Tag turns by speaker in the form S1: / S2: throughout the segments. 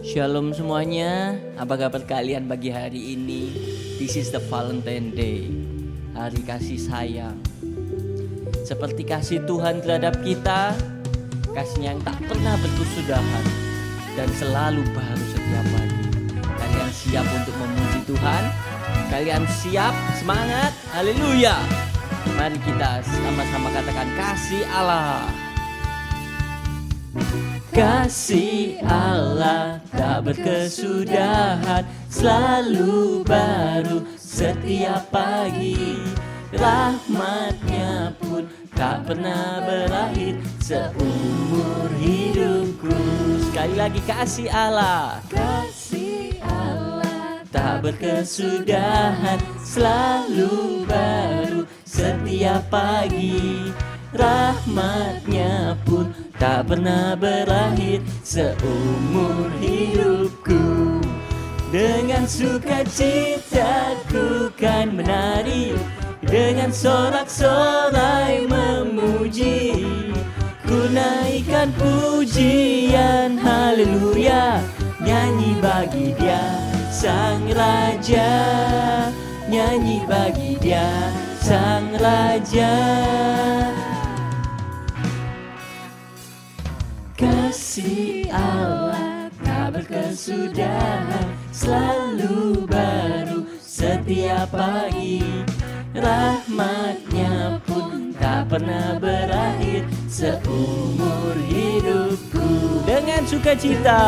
S1: Shalom semuanya, apa kabar kalian pagi hari ini? This is the Valentine Day, hari kasih sayang. Seperti kasih Tuhan terhadap kita, kasihnya yang tak pernah berkesudahan dan selalu baru setiap pagi. Kalian siap untuk memuji Tuhan? Kalian siap? Semangat? Haleluya! Mari kita sama-sama katakan kasih Allah. Kasih Allah tak berkesudahan, selalu baru setiap pagi. Rahmatnya pun tak pernah berakhir seumur hidupku. Sekali lagi kasih Allah. Kasih Allah tak berkesudahan, selalu baru setiap pagi. Rahmatnya pun tak pernah berakhir seumur hidupku. Dengan sukacita ku kan menari, dengan sorak-sorai memuji. Ku naikkan pujian haleluya, nyanyi bagi Dia Sang Raja, nyanyi bagi Dia Sang Raja. Kasih Allah tak berkesudahan, selalu baru setiap pagi. Rahmatnya pun tak pernah berakhir seumur hidupku. Dengan sukacita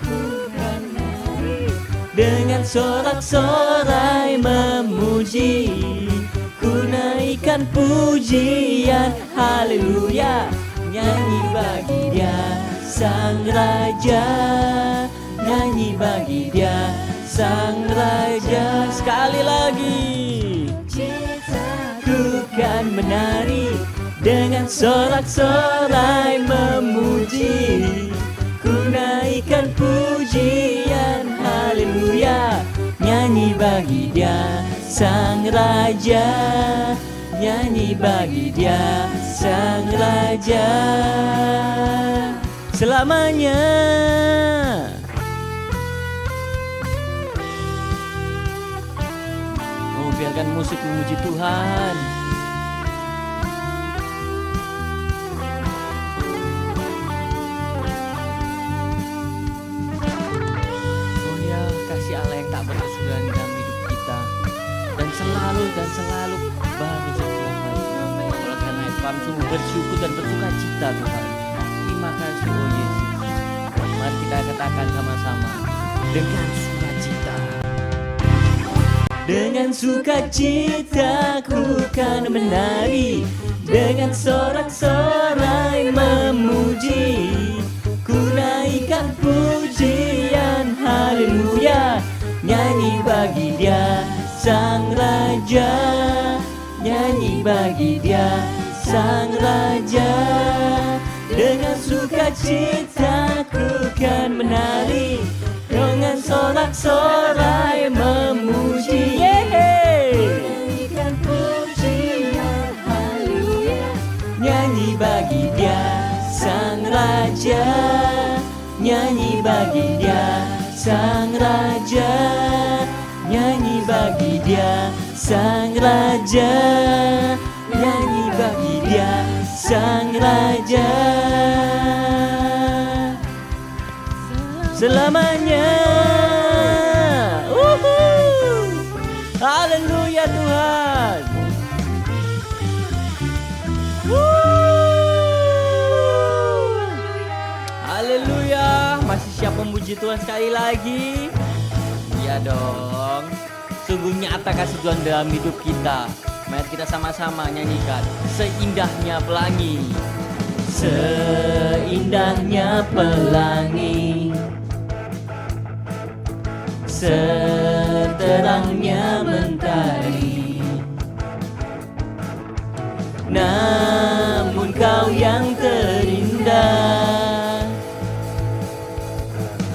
S1: ku kan menari, dengan sorak-sorai memuji. Ku naikkan pujian haleluya, nyanyi bagi Dia Sang Raja, nyanyi bagi Dia Sang Raja. Sekali lagi, ku kan menari, dengan sorak-sorai memuji. Ku naikkan pujian haleluya, nyanyi bagi Dia Sang Raja, nyanyi bagi Dia Sang Raja selamanya. Oh, biarkan musik memuji Tuhan. Oh ya, kasih Allah yang tak berkesudahan dalam hidup kita dan selalu baru setiap hari. Oleh karena itu kami sungguh bersyukur dan bersuka cita Tuhan. Terima kasih oh Yesus. Mari kita katakan sama-sama, dengan sukacita. Dengan sukacita ku kan menari, dengan sorak-sorai memuji. Ku naikkan pujian haleluya, nyanyi bagi Dia Sang Raja, nyanyi bagi Dia Sang Raja. Dengan sukacita ku kan menari, dengan sorak-sorai memuji. Nyanyikan pujian haleluya, nyanyi bagi Dia Sang Raja, nyanyi bagi Dia Sang Raja, nyanyi bagi Dia Sang Raja, nyanyi bagi Dia Sang Raja selamanya. Haleluya Tuhan. Haleluya. Masih siap memuji Tuhan sekali lagi? Iya dong. Sungguh nyata kasih Tuhan dalam hidup kita. Mari kita sama-sama nyanyikan Seindahnya Pelangi. Seindahnya pelangi, seterangnya mentari, namun Kau yang terindah,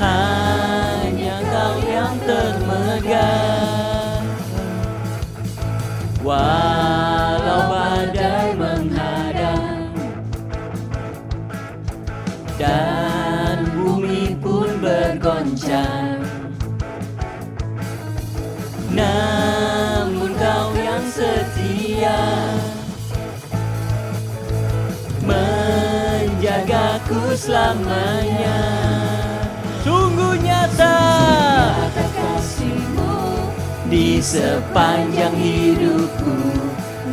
S1: hanya Kau yang termegah. Walau badai menghantam, jagaku selamanya. Sungguh nyata kasih-Mu di sepanjang hidupku.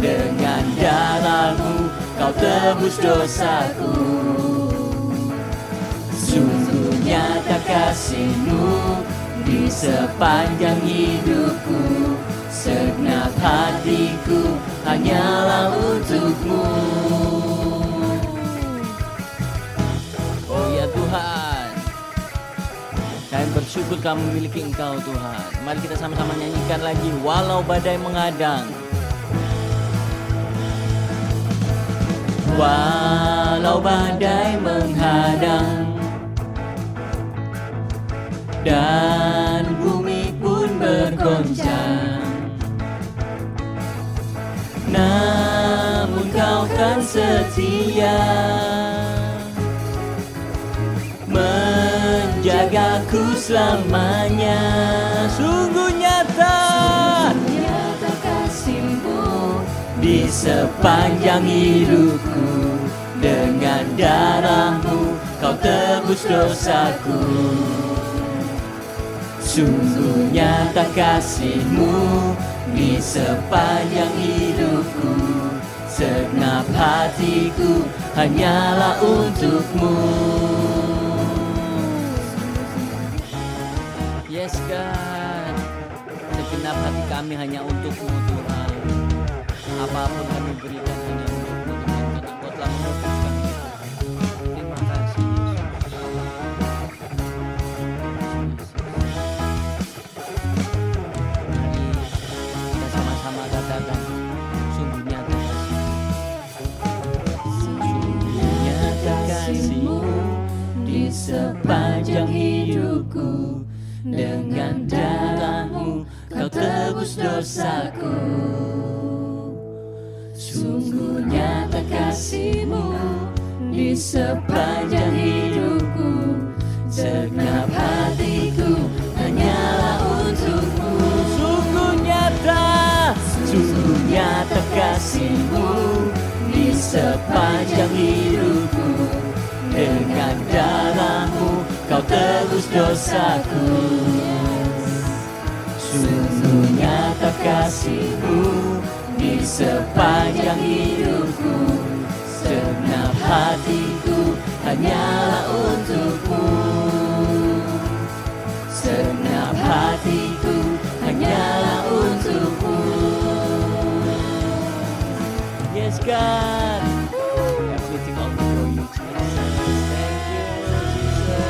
S1: Dengan darah-Mu Kau tebus dosaku. Sungguh nyata kasih-Mu di sepanjang hidupku. Segenap hatiku hanyalah untuk-Mu. Oh ya Tuhan, kami bersyukur kami memiliki Engkau Tuhan. Mari kita sama-sama nyanyikan lagi, walau badai menghadang. Walau badai menghadang dan bumi pun bergoncang, namun Kau kan setia menjagaku selamanya. Sungguh nyata kasih-Mu di sepanjang hidupku. Dengan darah-Mu Kau tebus dosaku. Sungguh nyata kasih-Mu di sepanjang hidupku. Segenap hatiku hanyalah untuk-Mu. Yes God, segenap hati kami hanya untuk-Mu Tuhan. Apapun kami berikan hanya untuk-Mu Tuhan, karena Engkau telah memutuskan kita. Terima kasih kita sama-sama katakan, sungguh nyata kasih-Mu. Sungguh nyata kasih-Mu di sepanjang hidupku. Dengan darah-Mu Kau tebus dosaku. Sungguh nyata kasih-Mu di sepanjang hidupku. Segenap hatiku hanyalah untuk-Mu. Sungguh nyata kasih-Mu di sepanjang hidupku. Dengan darah-Mu Kau tebus dosaku. Sungguh nyata kasih-Mu di sepanjang hidupku. Segenap hatiku hanyalah untuk-Mu. Segenap hatiku hanyalah untuk-Mu. Yes God, everything all before You Jesus. Thank You Jesus.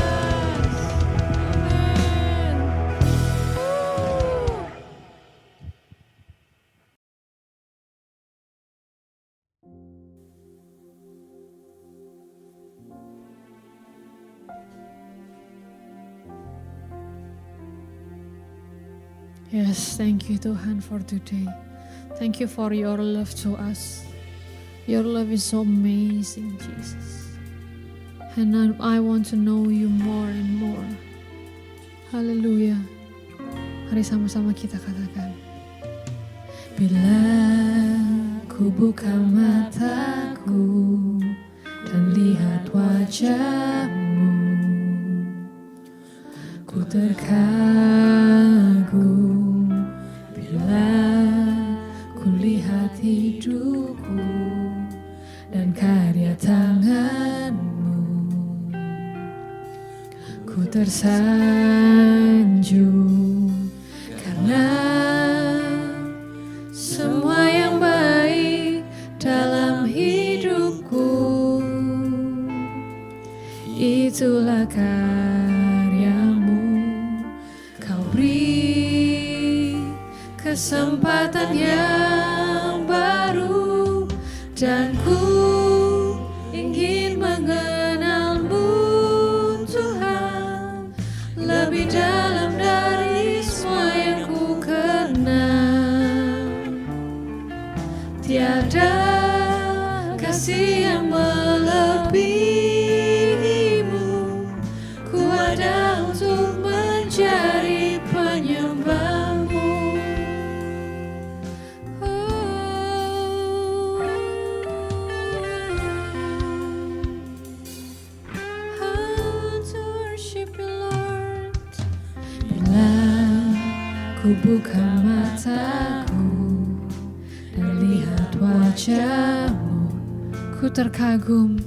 S1: Amen.
S2: Yes, thank You Tuhan for today. Thank You for Your love to us. Your love is so amazing, Jesus. And I want to know You more and more. Haleluya. Mari sama-sama kita katakan. Bila ku buka mataku dan lihat wajah-Mu, ku terkagum. Bila ku lihat hidupku dan karya tangan-Mu, ku tersanjung karena semua yang baik dalam hidupku itulah karya-Mu. Kau beri kesempatan yang baru dan ku ingin mengenal-Mu Tuhan lebih dalam dari semua yang ku kenal. Tiada kasih yang melebihi-Mu, ku ada untuk mencari penyembah-Mu. buka mataku dan lihat wajahmu, ku terkagum.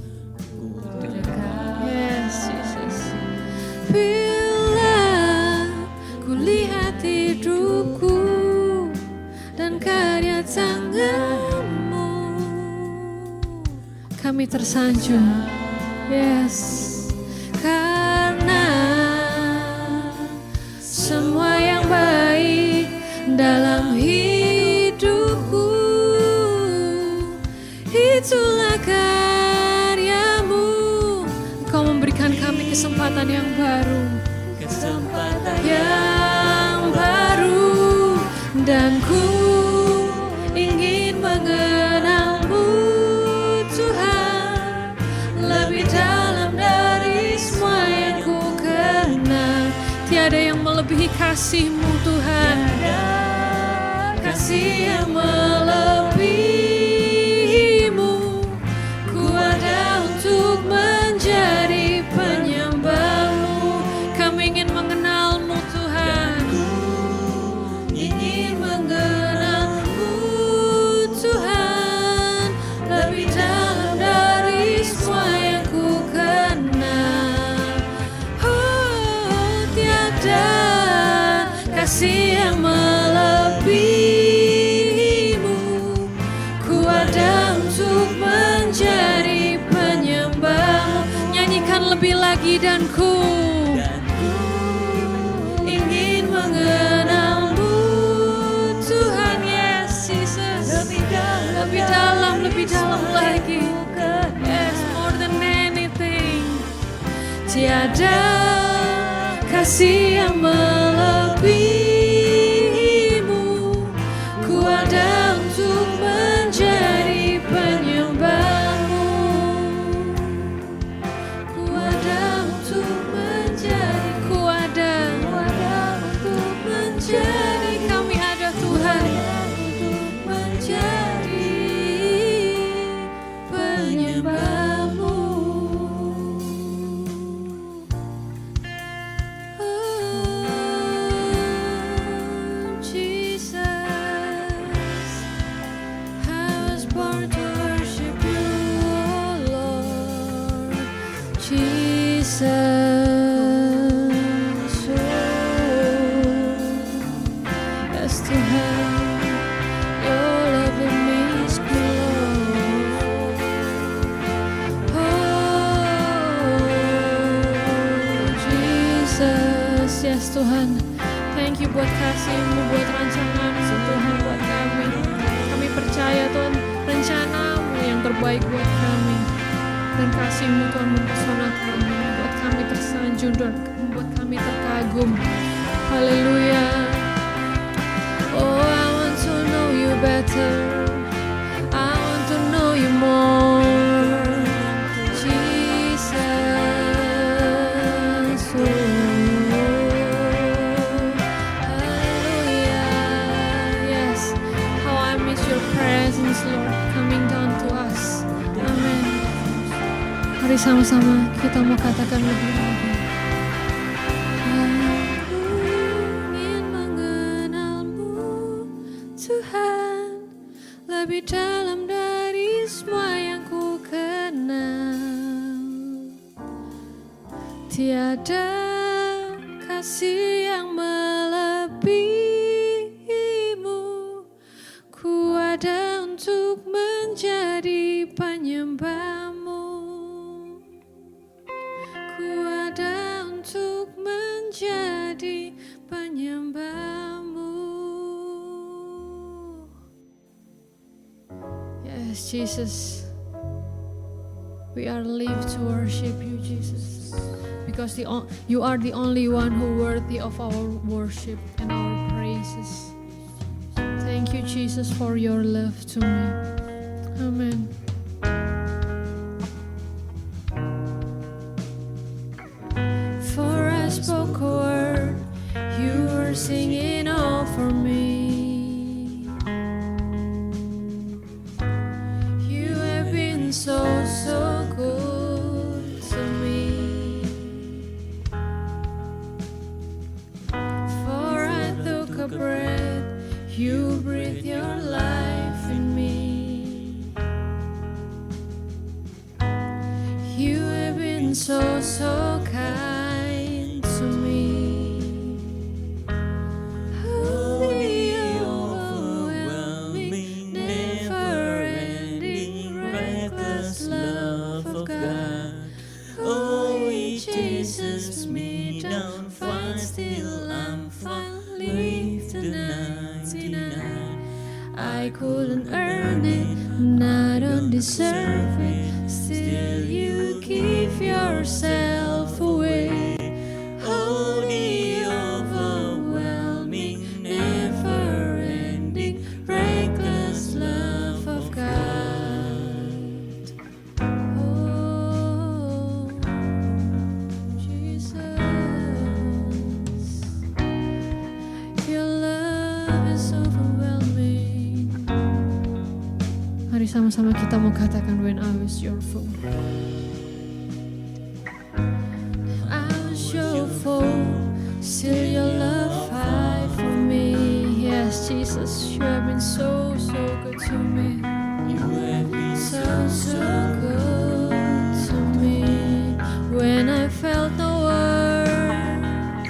S2: Yes, Jesus. Bila ku lihat hidupku dan karya tanganmu, kami tersanjung. Yes, karena semua yang baik dalam hidupku itulah karyamu. Kau memberikan kami kesempatan yang baru, dan ku ingin mengenalmu Tuhan lebih dalam dari semua yang ku kenal. Tiada yang melebihi kasih-Mu Tuhan, kasih yang melebihi-Mu. Ku ada untuk menjadi penyembah-Mu. Kami ingin mengenal-Mu Tuhan, ingin mengenal-Mu Tuhan lebih dalam dari semua yang ku kenal. Oh, tiada kasih yang melebihi-Mu. Ku ada untuk menjadi penyembah-Mu. Nyanyikan lebih lagi, dan ku ingin mengenal-Mu Tuhan. Yes, Jesus. Lebih dalam lagi. Yes, more than anything. Tiada kasih yang melebihi-Mu. Ku ada untuk menjadi penyembah-Mu. Ku ada untuk menjadi, ku ada untuk menjadi. Kami ada Tuhan menjadi penyembah-Mu. Yes Tuhan, thank you buat kasih-Mu, buat rancangan-Mu Tuhan buat kami. Kami percaya Tuhan, rencana-Mu yang terbaik buat kami. Dan kasih-Mu Tuhan mempesona kami, membuat kami tersanjung dan membuat kami terkagum. Haleluya. Oh, I want to know you better, I want to know you more, Jesus. Oh. Presence Lord coming down to us. Amen. Mari sama-sama kita mau katakan lebih lagi. Aku ingin mengenal-Mu Tuhan lebih dalam dari semua yang ku kenal. Tiada kasih yang melebihi-Mu. Ku ada untuk menjadi penyembah-Mu. Ku ada untuk menjadi penyembah-Mu. Yes, Jesus. We are live to worship you, Jesus. Because you are the only one who worthy of our worship and our praises. Thank you, Jesus, for your love to me. Amen. For I spoke a word, you were singing over me. You have been so good to me. For I took a breath, so, so kind to me. Oh, the overwhelming, never-ending, reckless love of God. Oh, He chases me down, fine, still I'm fine, leave the 99. I couldn't earn it, and I don't deserve it. Still you give yourself away. Oh, the overwhelming, never-ending, reckless love of God. Oh, Jesus, your love is overwhelming. Mari sama-sama kita mau katakan, when I was your fool. I was your fool, still your love fight for me. Yes, Jesus, you have been so, so good to me.
S1: You have been
S2: So, so good to me. When I felt no worth,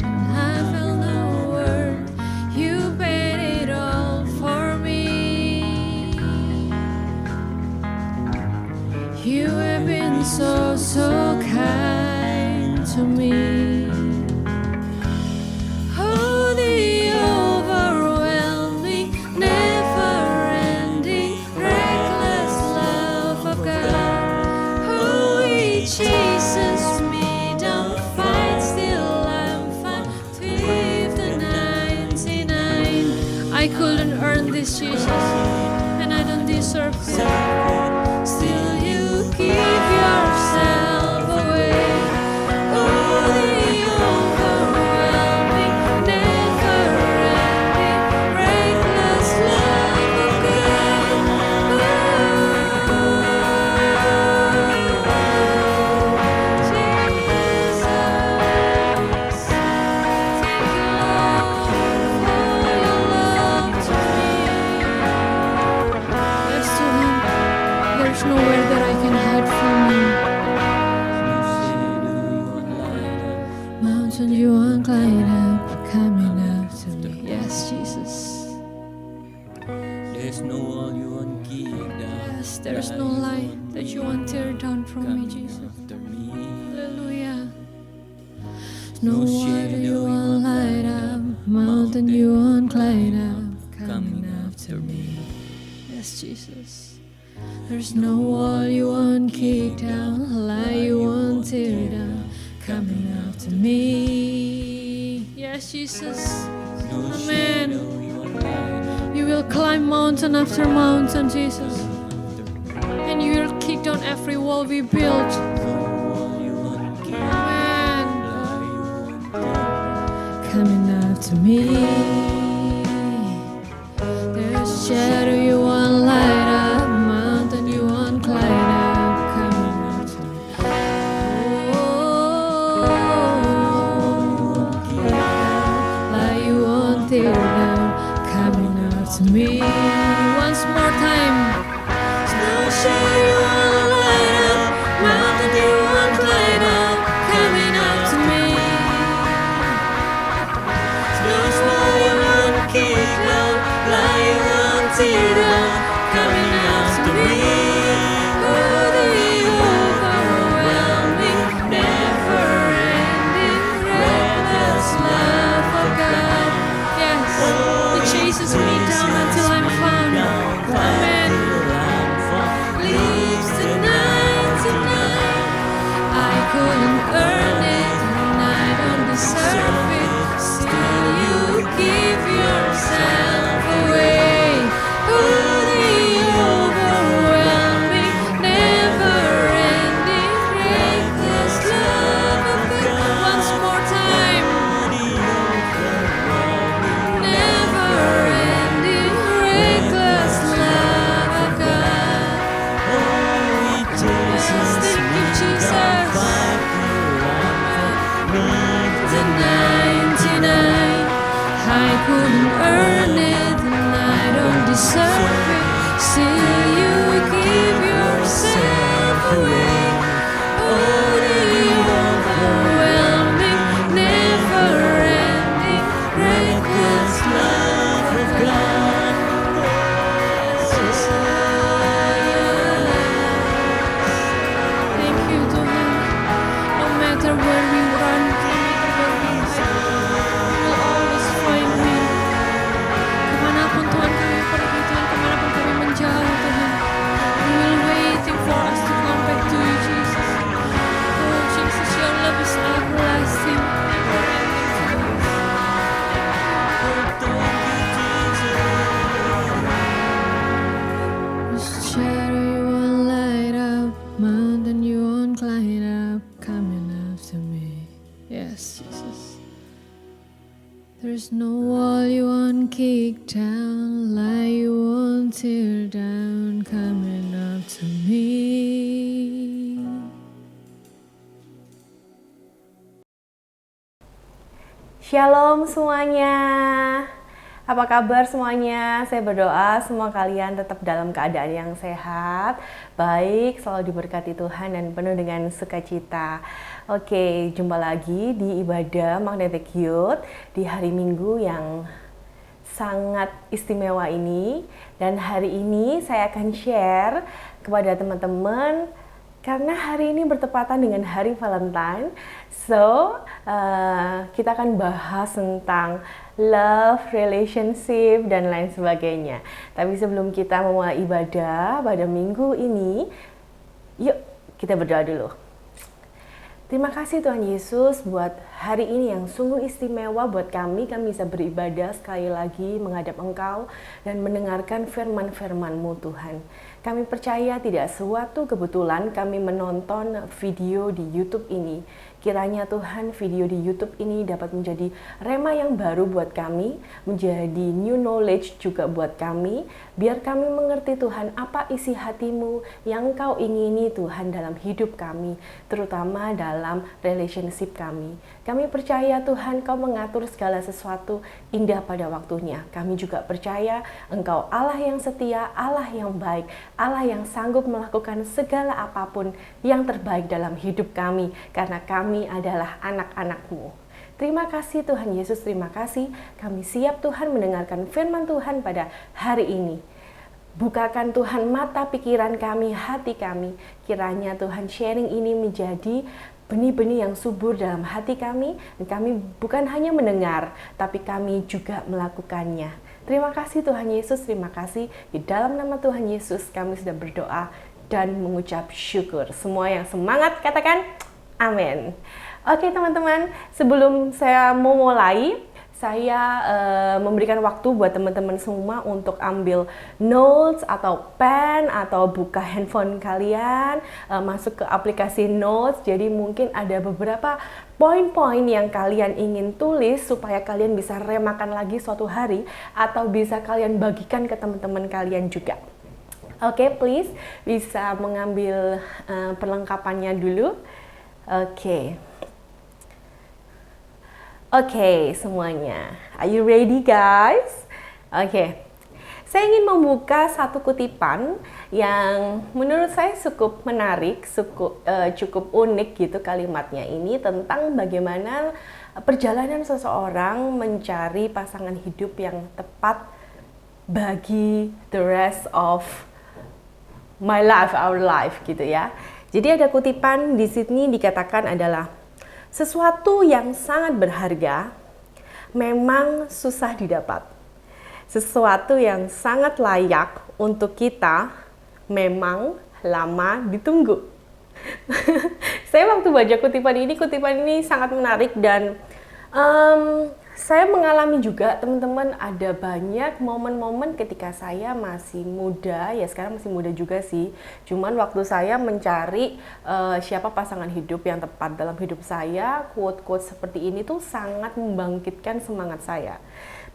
S2: when I felt no worth, you paid it all for me. You have been so, so kind to me. Oh, the overwhelming, never-ending, reckless love of God. Oh, He chases me down, fine, still I'm fine, with the 99. I couldn't earn this, Jesus, and I don't deserve it. Still you give yourself away. Oh, the overwhelming, never-ending, reckless love of God. Oh, Jesus, thank you, Lord, for your love to me. Yes, Tuhan, there's nowhere that I can hide from you. Mountain you won't climb up, coming up to me. Yes, Jesus.
S1: There's no wall you won't kick down.
S2: Yes, there's no light that you won't tear down from me,
S1: Coming
S2: Jesus.
S1: after me.
S2: Hallelujah. No water you won't light up, mountain you won't climb up, coming after me. Yes, Jesus. There's no wall you won't kick down, lie you won't tear down, coming after me. Yes, Jesus.
S1: No
S2: Amen.
S1: shadow you won't light
S2: You will climb mountain after mountain, Jesus,
S1: after me.
S2: and you will kick down every wall we built.
S1: No wall you won't kick
S2: Amen.
S1: lie you won't tear.
S2: Coming after me. There's a shadow you won't light up, mountain you won't climb up, coming after me. Oh, lie you won't tear down, coming after me. Once more time. No shadow you won't light up, mountain you won't climb up, coming after me. No wall you won't kick down, lie you won't tear down, coming after me. Oh, the overwhelming, never-ending, reckless love of God. Yes, He chases me down until I'm found. Amen. Leaves the 99. I couldn't earn it, and I don't deserve it. Still, you give yourself away. Oh, the overwhelming, never-ending, reckless love of God. Once more time. Never-ending, reckless love of God. Yes, thank you, Jesus. The 99, I couldn't earn it, and I don't deserve it. Still, you give yourself away. Oh, shadow you won't light up, mountain you won't climb up, coming after me. Yes, Jesus. There's no wall you won't kick down, lie you won't tear down, coming up to me.
S3: Shalom semuanya. Apa kabar semuanya? Saya berdoa semua kalian tetap dalam keadaan yang sehat, baik, selalu diberkati Tuhan dan penuh dengan sukacita. Oke, jumpa lagi di ibadah Magnetic Youth di hari Minggu yang sangat istimewa ini. Dan hari ini saya akan share kepada teman-teman karena hari ini bertepatan dengan hari Valentine. So, kita akan bahas tentang love, relationship, dan lain sebagainya. Tapi sebelum kita memulai ibadah pada minggu ini, yuk kita berdoa dulu. Terima kasih Tuhan Yesus buat hari ini yang sungguh istimewa buat kami. Kami bisa beribadah sekali lagi menghadap Engkau dan mendengarkan firman-firman-Mu Tuhan. Kami percaya tidak suatu kebetulan kami menonton video di YouTube ini. Kiranya Tuhan video di YouTube ini dapat menjadi rema yang baru buat kami, menjadi new knowledge juga buat kami, biar kami mengerti Tuhan apa isi hati-Mu yang Kau ingini Tuhan dalam hidup kami, terutama dalam relationship kami. Kami percaya Tuhan Kau mengatur segala sesuatu indah pada waktunya. Kami juga percaya Engkau Allah yang setia, Allah yang baik, Allah yang sanggup melakukan segala apapun yang terbaik dalam hidup kami, karena kami adalah anak-anak-Mu. Terima kasih Tuhan Yesus, terima kasih. Kami siap Tuhan mendengarkan firman Tuhan pada hari ini. Bukakan Tuhan mata pikiran kami, hati kami. Kiranya Tuhan sharing ini menjadi benih-benih yang subur dalam hati kami. Dan kami bukan hanya mendengar, tapi kami juga melakukannya. Terima kasih Tuhan Yesus, terima kasih. Di dalam nama Tuhan Yesus kami sudah berdoa dan mengucap syukur. Semua yang semangat katakan amin. Oke teman-teman, sebelum saya mau mulai, saya memberikan waktu buat teman-teman semua untuk ambil notes atau pen atau buka handphone kalian, masuk ke aplikasi notes. Jadi mungkin ada beberapa poin-poin yang kalian ingin tulis supaya kalian bisa remakan lagi suatu hari atau bisa kalian bagikan ke teman-teman kalian juga. Oke, please bisa mengambil perlengkapannya dulu. Oke, semuanya. Are you ready, guys? Oke. Saya ingin membuka satu kutipan yang menurut saya cukup menarik, cukup unik gitu kalimatnya ini, tentang bagaimana perjalanan seseorang mencari pasangan hidup yang tepat bagi the rest of my life, our life gitu ya. Jadi ada kutipan di sini dikatakan adalah, sesuatu yang sangat berharga memang susah didapat. Sesuatu yang sangat layak untuk kita memang lama ditunggu. Saya waktu baca kutipan ini sangat menarik dan saya mengalami juga teman-teman, ada banyak momen-momen ketika saya masih muda, ya sekarang masih muda juga sih. Cuman waktu saya mencari siapa pasangan hidup yang tepat dalam hidup saya, quote-quote seperti ini tuh sangat membangkitkan semangat saya.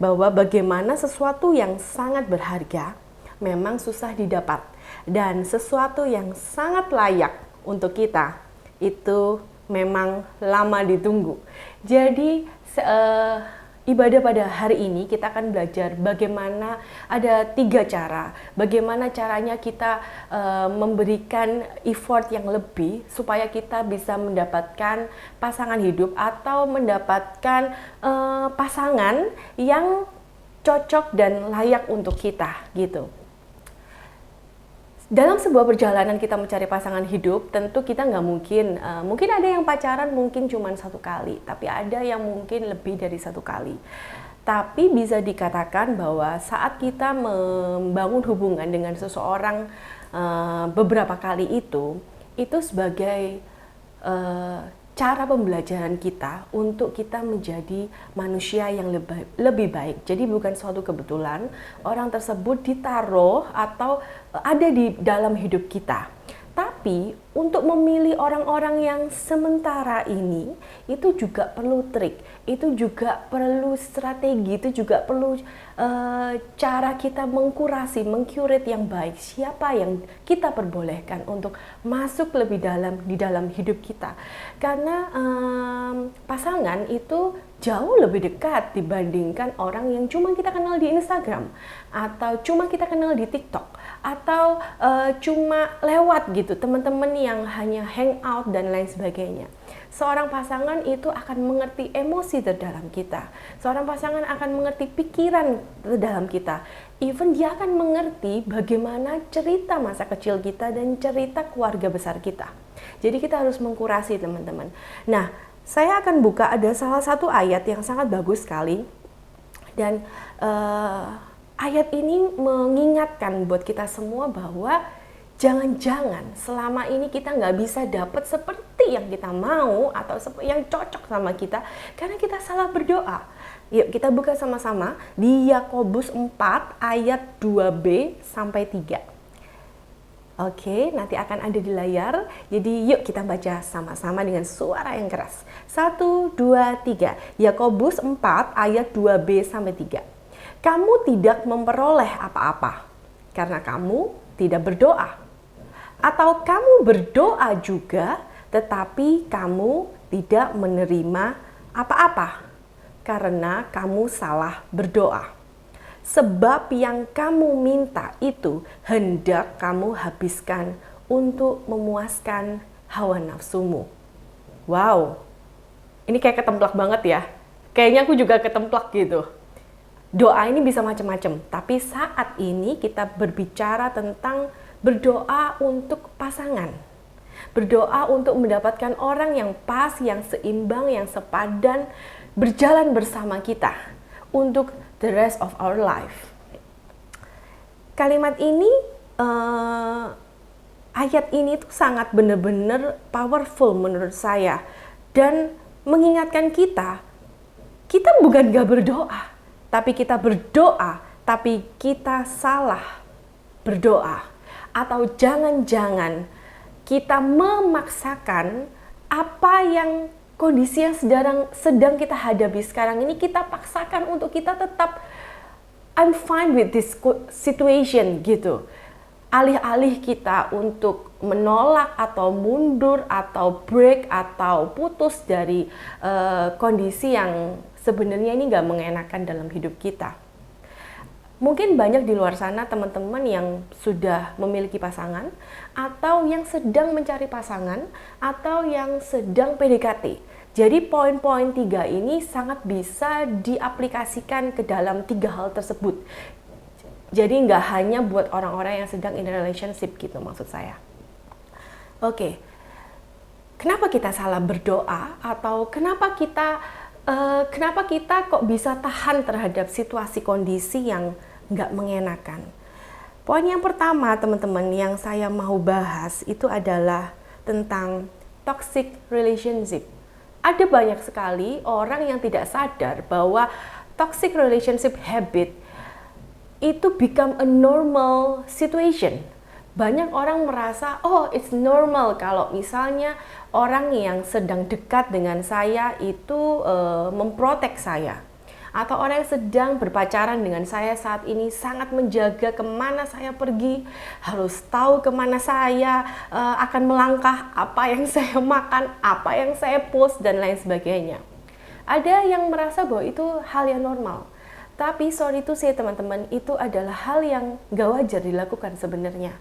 S3: Bahwa bagaimana sesuatu yang sangat berharga memang susah didapat. Dan sesuatu yang sangat layak untuk kita itu memang lama ditunggu. Jadi ibadah pada hari ini kita akan belajar bagaimana ada 3 cara. Bagaimana caranya kita memberikan effort yang lebih supaya kita bisa mendapatkan pasangan hidup atau mendapatkan pasangan yang cocok dan layak untuk kita gitu. Dalam sebuah perjalanan kita mencari pasangan hidup, tentu kita nggak mungkin ada yang pacaran mungkin cuma 1 kali, tapi ada yang mungkin lebih dari 1 kali. Tapi bisa dikatakan bahwa saat kita membangun hubungan dengan seseorang beberapa kali itu sebagai cara pembelajaran kita untuk kita menjadi manusia yang lebih baik. Jadi bukan suatu kebetulan orang tersebut ditaruh atau ada di dalam hidup kita. Tapi untuk memilih orang-orang yang sementara ini itu juga perlu trik, itu juga perlu strategi, itu juga perlu cara kita mengkurasi, mengcurate yang baik. Siapa yang kita perbolehkan untuk masuk lebih dalam di dalam hidup kita. Karena pasangan itu jauh lebih dekat dibandingkan orang yang cuma kita kenal di Instagram atau cuma kita kenal di TikTok atau cuma lewat gitu, teman-teman yang hanya hangout dan lain sebagainya. Seorang pasangan itu akan mengerti emosi terdalam kita. Seorang pasangan akan mengerti pikiran terdalam kita. Even dia akan mengerti bagaimana cerita masa kecil kita dan cerita keluarga besar kita. Jadi kita harus mengkurasi, teman-teman. Nah, saya akan buka ada salah satu ayat yang sangat bagus sekali. Dan ayat ini mengingatkan buat kita semua bahwa jangan-jangan selama ini kita nggak bisa dapat seperti yang kita mau atau yang cocok sama kita karena kita salah berdoa. Yuk kita buka sama-sama di Yakobus 4 ayat 2b sampai 3. Oke, nanti akan ada di layar. Jadi yuk kita baca sama-sama dengan suara yang keras. 1, 2, 3. Yakobus 4 ayat 2b sampai 3. Kamu tidak memperoleh apa-apa karena kamu tidak berdoa. Atau kamu berdoa juga, tetapi kamu tidak menerima apa-apa karena kamu salah berdoa. Sebab yang kamu minta itu hendak kamu habiskan untuk memuaskan hawa nafsumu. Wow, ini kayak ketemplak banget ya. Kayaknya aku juga ketemplak gitu. Doa ini bisa macam-macam, tapi saat ini kita berbicara tentang berdoa untuk pasangan. Berdoa untuk mendapatkan orang yang pas, yang seimbang, yang sepadan, berjalan bersama kita untuk the rest of our life. Kalimat ini, ayat ini tuh sangat benar-benar powerful menurut saya. Dan mengingatkan kita bukan gak berdoa, tapi kita berdoa, tapi kita salah berdoa. Atau jangan-jangan kita memaksakan apa yang kondisi yang sedang kita hadapi sekarang ini, kita paksakan untuk kita tetap I'm fine with this situation gitu. Alih-alih kita untuk menolak atau mundur atau break atau putus dari kondisi yang sebenarnya ini gak mengenakan dalam hidup kita. Mungkin banyak di luar sana teman-teman yang sudah memiliki pasangan atau yang sedang mencari pasangan atau yang sedang PDKT. Jadi poin-poin 3 ini sangat bisa diaplikasikan ke dalam 3 hal tersebut. Jadi nggak hanya buat orang-orang yang sedang in relationship gitu maksud saya. Oke, kenapa kita salah berdoa atau kenapa kita kok bisa tahan terhadap situasi kondisi yang nggak mengenakan? Poin yang pertama teman-teman yang saya mau bahas itu adalah tentang toxic relationship. Ada banyak sekali orang yang tidak sadar bahwa toxic relationship habit itu become a normal situation. Banyak orang merasa, oh it's normal kalau misalnya orang yang sedang dekat dengan saya itu memprotek saya. Atau orang yang sedang berpacaran dengan saya saat ini sangat menjaga kemana saya pergi, harus tahu kemana saya akan melangkah, apa yang saya makan, apa yang saya post, dan lain sebagainya. Ada yang merasa bahwa itu hal yang normal. Tapi sorry to say teman-teman, itu adalah hal yang gak wajar dilakukan sebenarnya.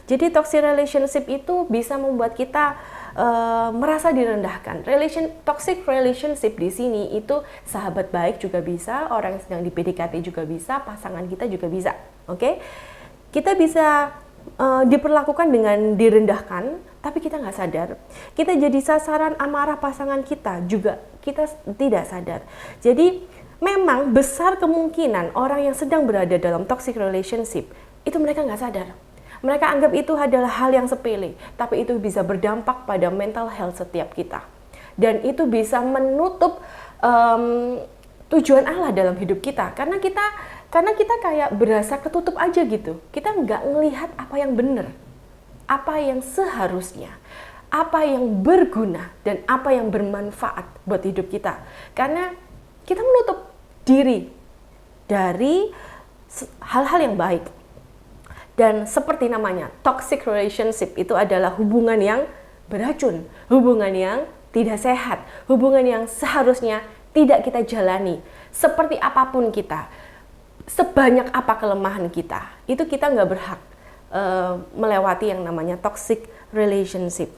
S3: Jadi toxic relationship itu bisa membuat kita merasa direndahkan. Toxic relationship di sini itu sahabat baik juga bisa, orang yang sedang di PDKT juga bisa, pasangan kita juga bisa. Oke? Kita bisa diperlakukan dengan direndahkan, tapi kita nggak sadar. Kita jadi sasaran amarah pasangan kita juga, kita tidak sadar. Jadi memang besar kemungkinan orang yang sedang berada dalam toxic relationship itu mereka nggak sadar. Mereka anggap itu adalah hal yang sepele, tapi itu bisa berdampak pada mental health setiap kita. dan itu bisa menutup tujuan Allah dalam hidup kita, karena kita kayak berasa ketutup aja gitu. Kita nggak ngelihat apa yang benar, apa yang seharusnya, apa yang berguna, dan apa yang bermanfaat buat hidup kita. Karena kita menutup diri dari hal-hal yang baik. Dan seperti namanya, toxic relationship itu adalah hubungan yang beracun, hubungan yang tidak sehat, hubungan yang seharusnya tidak kita jalani. Seperti apapun kita, sebanyak apa kelemahan kita, itu kita nggak berhak melewati yang namanya toxic relationship.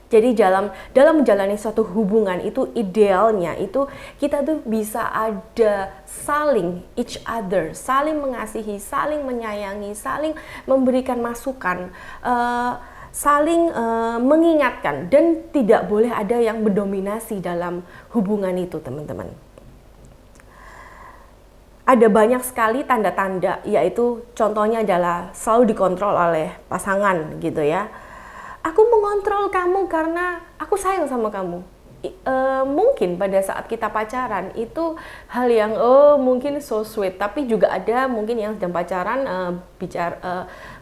S3: Jadi dalam menjalani suatu hubungan itu idealnya itu kita tuh bisa ada saling each other, saling mengasihi, saling menyayangi, saling memberikan masukan, saling mengingatkan, dan tidak boleh ada yang mendominasi dalam hubungan itu, teman-teman. Ada banyak sekali tanda-tanda, yaitu contohnya adalah selalu dikontrol oleh pasangan gitu ya. Aku mengontrol kamu karena aku sayang sama kamu. Mungkin pada saat kita pacaran itu hal yang mungkin so sweet, tapi juga ada mungkin yang sedang pacaran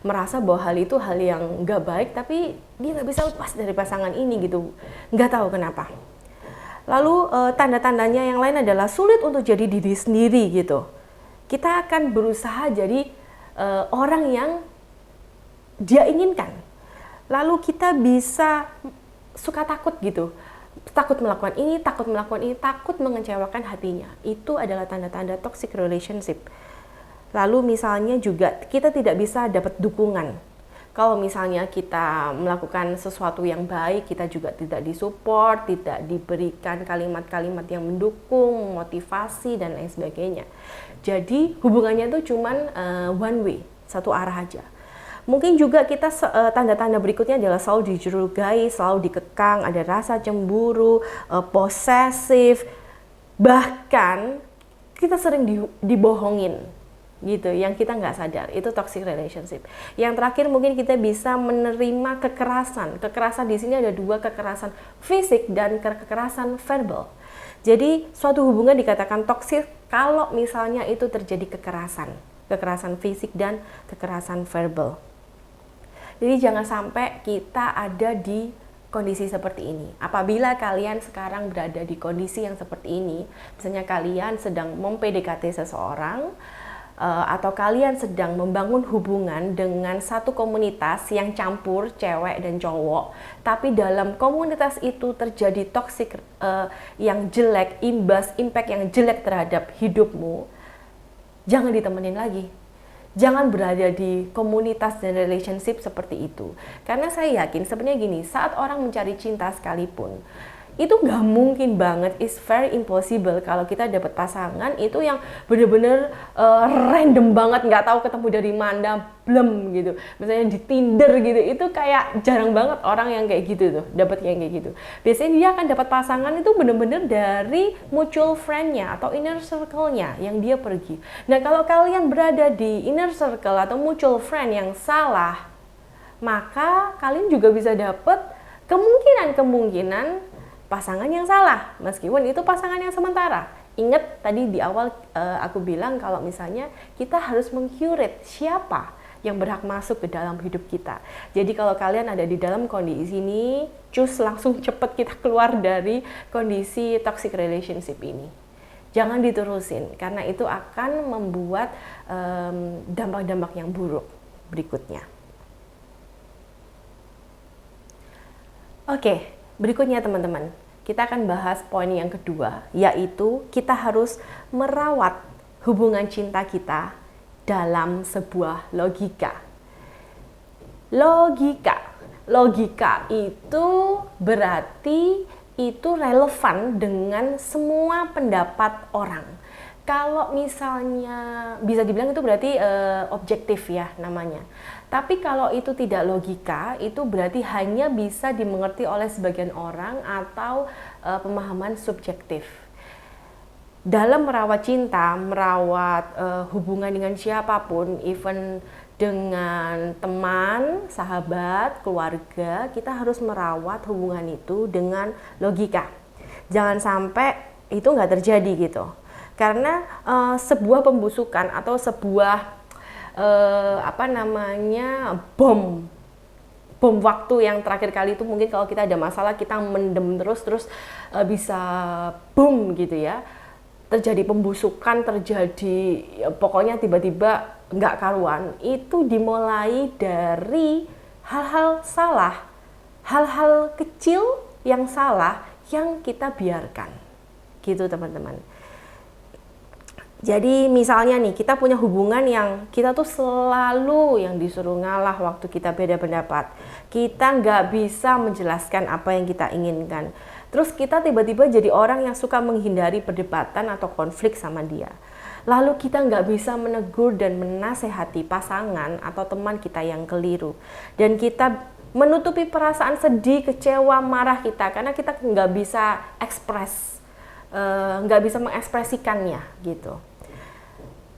S3: merasa bahwa hal itu hal yang nggak baik, tapi dia nggak bisa lepas dari pasangan ini gitu, nggak tahu kenapa. Lalu tanda-tandanya yang lain adalah sulit untuk jadi diri sendiri gitu. Kita akan berusaha jadi orang yang dia inginkan. Lalu kita bisa suka takut gitu. Takut melakukan ini, takut mengecewakan hatinya. Itu adalah tanda-tanda toxic relationship. Lalu misalnya juga kita tidak bisa dapat dukungan. Kalau misalnya kita melakukan sesuatu yang baik, kita juga tidak disupport, tidak diberikan kalimat-kalimat yang mendukung, motivasi, dan lain sebagainya. Jadi hubungannya itu cuman one way, satu arah aja. Mungkin juga kita tanda-tanda berikutnya adalah selalu dicurigai, selalu dikekang, ada rasa cemburu, posesif, bahkan kita sering dibohongin gitu, yang kita nggak sadar. Itu toxic relationship. Yang terakhir mungkin kita bisa menerima kekerasan. Kekerasan di sini ada dua, kekerasan fisik dan kekerasan verbal. Jadi suatu hubungan dikatakan toksik kalau misalnya itu terjadi kekerasan fisik dan kekerasan verbal. Jadi jangan sampai kita ada di kondisi seperti ini. Apabila kalian sekarang berada di kondisi yang seperti ini, misalnya kalian sedang mem-PDKT seseorang, atau kalian sedang membangun hubungan dengan satu komunitas yang campur cewek dan cowok, tapi dalam komunitas itu terjadi toksik yang jelek, impact yang jelek terhadap hidupmu, jangan ditemenin lagi. Jangan berada di komunitas dan relationship seperti itu. Karena saya yakin sebenarnya gini, saat orang mencari cinta sekalipun, itu nggak mungkin banget, it's very impossible kalau kita dapat pasangan itu yang bener-bener random banget, nggak tahu ketemu dari mana, blem gitu. Misalnya di Tinder gitu, itu kayak jarang banget orang yang kayak gitu tuh, dapat yang kayak gitu. Biasanya dia akan dapat pasangan itu bener-bener dari mutual friend-nya atau inner circle-nya yang dia pergi. Nah kalau kalian berada di inner circle atau mutual friend yang salah, maka kalian juga bisa dapat kemungkinan pasangan yang salah, meskipun itu pasangan yang sementara. Ingat tadi di awal aku bilang kalau misalnya kita harus mengcurate siapa yang berhak masuk ke dalam hidup kita. Jadi kalau kalian ada di dalam kondisi ini, langsung cepet kita keluar dari kondisi toxic relationship ini. Jangan diterusin, karena itu akan membuat dampak-dampak yang buruk berikutnya. Oke. Berikutnya teman-teman, kita akan bahas poin yang kedua, yaitu kita harus merawat hubungan cinta kita dalam sebuah logika. Logika itu berarti itu relevan dengan semua pendapat orang. Kalau misalnya bisa dibilang itu berarti objektif ya namanya. Tapi kalau itu tidak logika, itu berarti hanya bisa dimengerti oleh sebagian orang atau pemahaman subjektif. Dalam merawat cinta, merawat hubungan dengan siapapun, even dengan teman, sahabat, keluarga, kita harus merawat hubungan itu dengan logika. Jangan sampai itu nggak terjadi gitu. Karena sebuah pembusukan atau sebuah bom waktu yang terakhir kali itu mungkin kalau kita ada masalah kita mendem terus bisa boom gitu ya. Terjadi pembusukan, terjadi pokoknya tiba-tiba nggak karuan, itu dimulai dari hal-hal salah, hal-hal kecil yang salah yang kita biarkan gitu teman-teman. Jadi misalnya nih kita punya hubungan yang kita tuh selalu yang disuruh ngalah waktu kita beda pendapat, kita nggak bisa menjelaskan apa yang kita inginkan, terus kita tiba-tiba jadi orang yang suka menghindari perdebatan atau konflik sama dia. Lalu kita nggak bisa menegur dan menasehati pasangan atau teman kita yang keliru. Dan kita menutupi perasaan sedih, kecewa, marah kita karena kita nggak bisa nggak bisa mengekspresikannya gitu.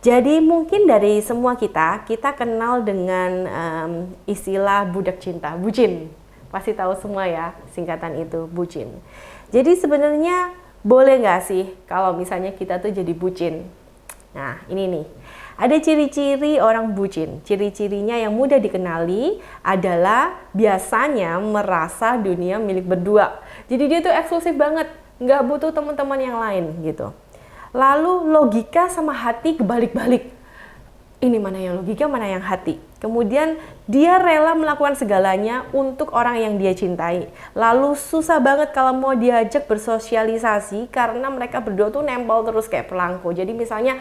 S3: Jadi mungkin dari semua kita kenal dengan istilah budak cinta, bucin. Pasti tahu semua ya singkatan itu, bucin. Jadi sebenarnya boleh nggak sih kalau misalnya kita tuh jadi bucin? Nah, ini nih. Ada ciri-ciri orang bucin. Ciri-cirinya yang mudah dikenali adalah biasanya merasa dunia milik berdua. Jadi dia tuh eksklusif banget, nggak butuh teman-teman yang lain gitu. Lalu logika sama hati kebalik-balik. Ini mana yang logika, mana yang hati. Kemudian dia rela melakukan segalanya untuk orang yang dia cintai. Lalu susah banget kalau mau diajak bersosialisasi karena mereka berdua tuh nempel terus kayak pelangko. Jadi misalnya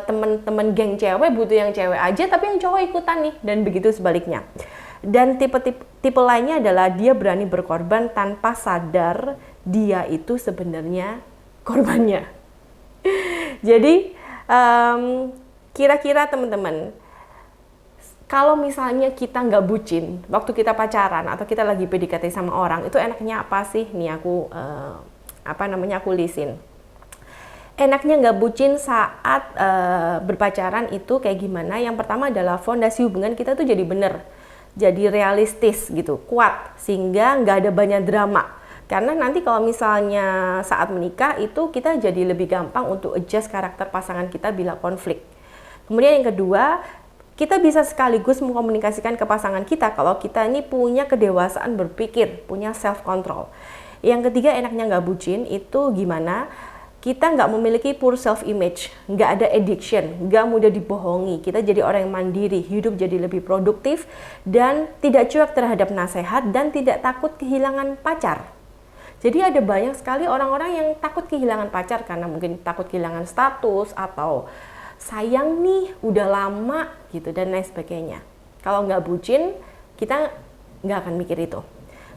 S3: temen-temen geng cewek butuh yang cewek aja tapi yang cowok ikutan nih, dan begitu sebaliknya. Dan tipe lainnya adalah dia berani berkorban tanpa sadar dia itu sebenarnya korbannya. Jadi kira-kira teman-teman, kalau misalnya kita nggak bucin waktu kita pacaran atau kita lagi PDKT sama orang, itu enaknya apa sih? Nih aku aku lisin. Enaknya nggak bucin saat berpacaran itu kayak gimana? Yang pertama adalah fondasi hubungan kita tuh jadi bener, jadi realistis gitu, kuat, sehingga nggak ada banyak drama. Karena nanti kalau misalnya saat menikah itu kita jadi lebih gampang untuk adjust karakter pasangan kita bila konflik. Kemudian yang kedua, kita bisa sekaligus mengkomunikasikan ke pasangan kita kalau kita ini punya kedewasaan berpikir, punya self control. Yang ketiga, enaknya nggak bucin itu gimana? Kita nggak memiliki poor self image, nggak ada addiction, nggak mudah dibohongi. Kita jadi orang yang mandiri, hidup jadi lebih produktif dan tidak cuek terhadap nasihat dan tidak takut kehilangan pacar. Jadi ada banyak sekali orang-orang yang takut kehilangan pacar karena mungkin takut kehilangan status atau sayang nih udah lama gitu dan lain sebagainya. Kalau nggak bucin, kita nggak akan mikir itu.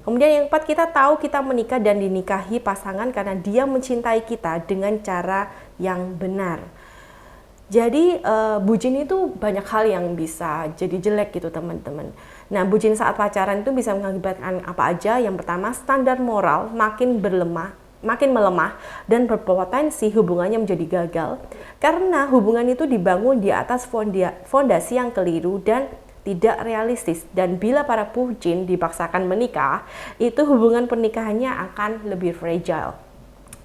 S3: Kemudian yang keempat, kita tahu kita menikah dan dinikahi pasangan karena dia mencintai kita dengan cara yang benar. Jadi bucin itu banyak hal yang bisa jadi jelek gitu teman-teman. Nah, bucin saat pacaran itu bisa mengakibatkan apa aja? Yang pertama, standar moral makin melemah dan berpotensi hubungannya menjadi gagal karena hubungan itu dibangun di atas fondasi yang keliru dan tidak realistis. Dan bila para bucin dipaksakan menikah, itu hubungan pernikahannya akan lebih fragile.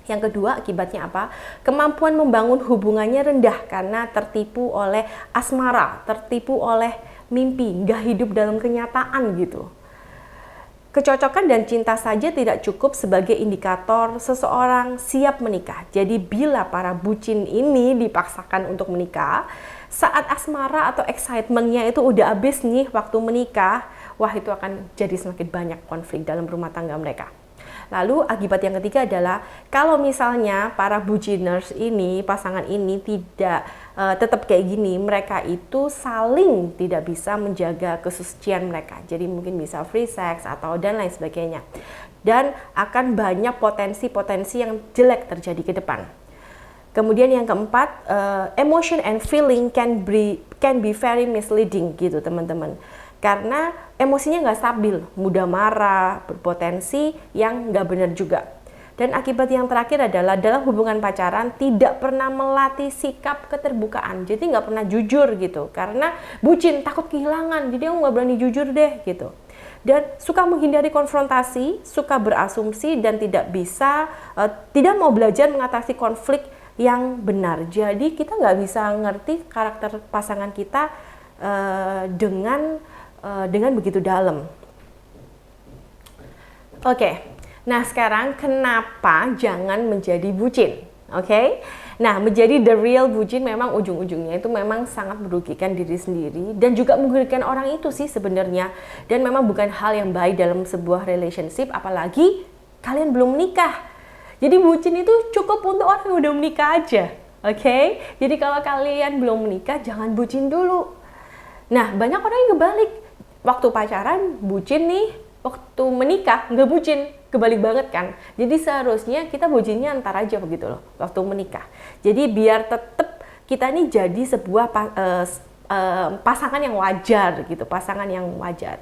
S3: Yang kedua, akibatnya apa? Kemampuan membangun hubungannya rendah karena tertipu oleh asmara, tertipu oleh mimpi, nggak hidup dalam kenyataan gitu. Kecocokan dan cinta saja tidak cukup sebagai indikator seseorang siap menikah. Jadi bila para bucin ini dipaksakan untuk menikah, saat asmara atau excitementnya itu udah habis nih waktu menikah, wah itu akan jadi semakin banyak konflik dalam rumah tangga mereka. Lalu akibat yang ketiga adalah kalau misalnya para buciners ini, pasangan ini tidak tetap kayak gini, mereka itu saling tidak bisa menjaga kesucian mereka. Jadi mungkin bisa free sex atau dan lain sebagainya. Dan akan banyak potensi-potensi yang jelek terjadi ke depan. Kemudian yang keempat, emotion and feeling can be very misleading gitu teman-teman. Karena emosinya nggak stabil, mudah marah, berpotensi yang nggak benar juga. Dan akibat yang terakhir adalah dalam hubungan pacaran tidak pernah melatih sikap keterbukaan. Jadi nggak pernah jujur gitu. Karena bucin, takut kehilangan. Jadi aku nggak berani jujur deh gitu. Dan suka menghindari konfrontasi, suka berasumsi dan tidak mau belajar mengatasi konflik yang benar. Jadi kita nggak bisa ngerti karakter pasangan kita dengan begitu dalam. Oke. Nah sekarang kenapa jangan menjadi bucin? Oke? Nah menjadi the real bucin memang ujung-ujungnya itu memang sangat merugikan diri sendiri dan juga merugikan orang itu sih sebenarnya. Dan memang bukan hal yang baik dalam sebuah relationship, apalagi kalian belum menikah. Jadi bucin itu cukup untuk orang yang udah menikah aja. Oke? Jadi kalau kalian belum menikah jangan bucin dulu. Nah banyak orang yang kebalik. Waktu pacaran bucin nih, waktu menikah nggak bucin. Kebalik banget kan. Jadi seharusnya kita bucinnya antar aja begitu loh waktu menikah. Jadi biar tetap kita ini jadi sebuah pasangan yang wajar gitu, pasangan yang wajar.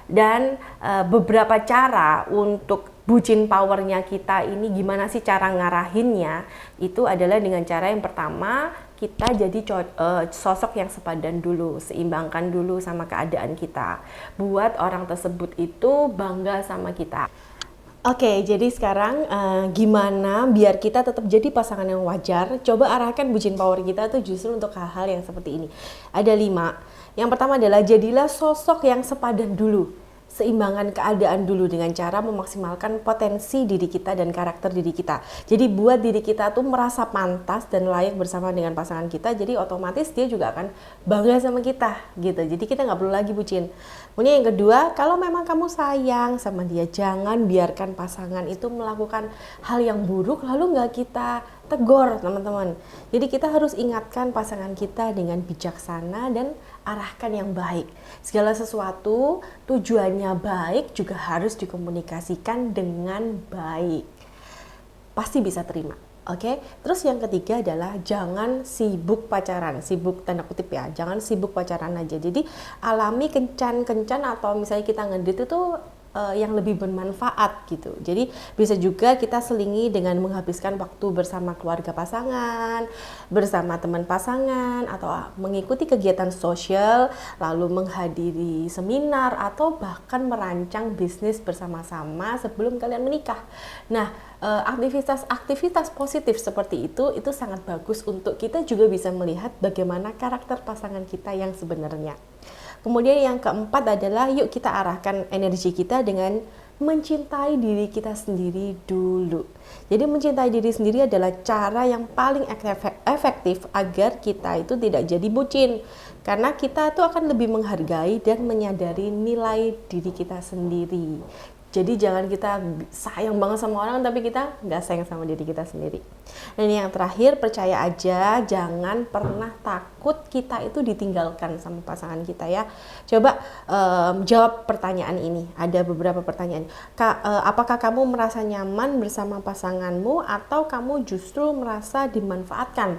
S3: Dan beberapa cara untuk bucin powernya kita ini gimana sih cara ngarahinnya, itu adalah dengan cara yang pertama kita jadi sosok yang sepadan dulu, seimbangkan dulu sama keadaan kita, buat orang tersebut itu bangga sama kita. Oke, jadi sekarang gimana biar kita tetap jadi pasangan yang wajar? Coba arahkan bucin power kita tuh justru untuk hal-hal yang seperti ini. Ada 5. Yang pertama adalah jadilah sosok yang sepadan dulu. Seimbangkan keadaan dulu dengan cara memaksimalkan potensi diri kita dan karakter diri kita. Jadi buat diri kita tuh merasa pantas dan layak bersama dengan pasangan kita. Jadi otomatis dia juga akan bangga sama kita gitu. Jadi kita nggak perlu lagi bucin. Kemudian yang kedua, kalau memang kamu sayang sama dia, jangan biarkan pasangan itu melakukan hal yang buruk lalu nggak kita tegur, teman-teman. Jadi kita harus ingatkan pasangan kita dengan bijaksana dan arahkan yang baik. Segala sesuatu tujuannya baik juga harus dikomunikasikan dengan baik. Pasti bisa terima. Oke, terus yang ketiga adalah jangan sibuk pacaran, sibuk tanda kutip ya, jangan sibuk pacaran aja. Jadi alami kencan-kencan atau misalnya kita ngedate itu yang lebih bermanfaat gitu. Jadi bisa juga kita selingi dengan menghabiskan waktu bersama keluarga pasangan, bersama teman pasangan, atau mengikuti kegiatan sosial, lalu menghadiri seminar, atau bahkan merancang bisnis bersama-sama sebelum kalian menikah. Nah, aktivitas positif seperti itu sangat bagus untuk kita juga bisa melihat bagaimana karakter pasangan kita yang sebenarnya. Kemudian yang keempat adalah yuk kita arahkan energi kita dengan mencintai diri kita sendiri dulu. Jadi mencintai diri sendiri adalah cara yang paling efektif agar kita itu tidak jadi bucin. Karena kita tuh akan lebih menghargai dan menyadari nilai diri kita sendiri. Jadi jangan kita sayang banget sama orang tapi kita nggak sayang sama diri kita sendiri. Dan yang terakhir, percaya aja, jangan pernah takut kita itu ditinggalkan sama pasangan kita ya. Coba jawab pertanyaan ini. Ada beberapa pertanyaan. Apakah kamu merasa nyaman bersama pasanganmu atau kamu justru merasa dimanfaatkan?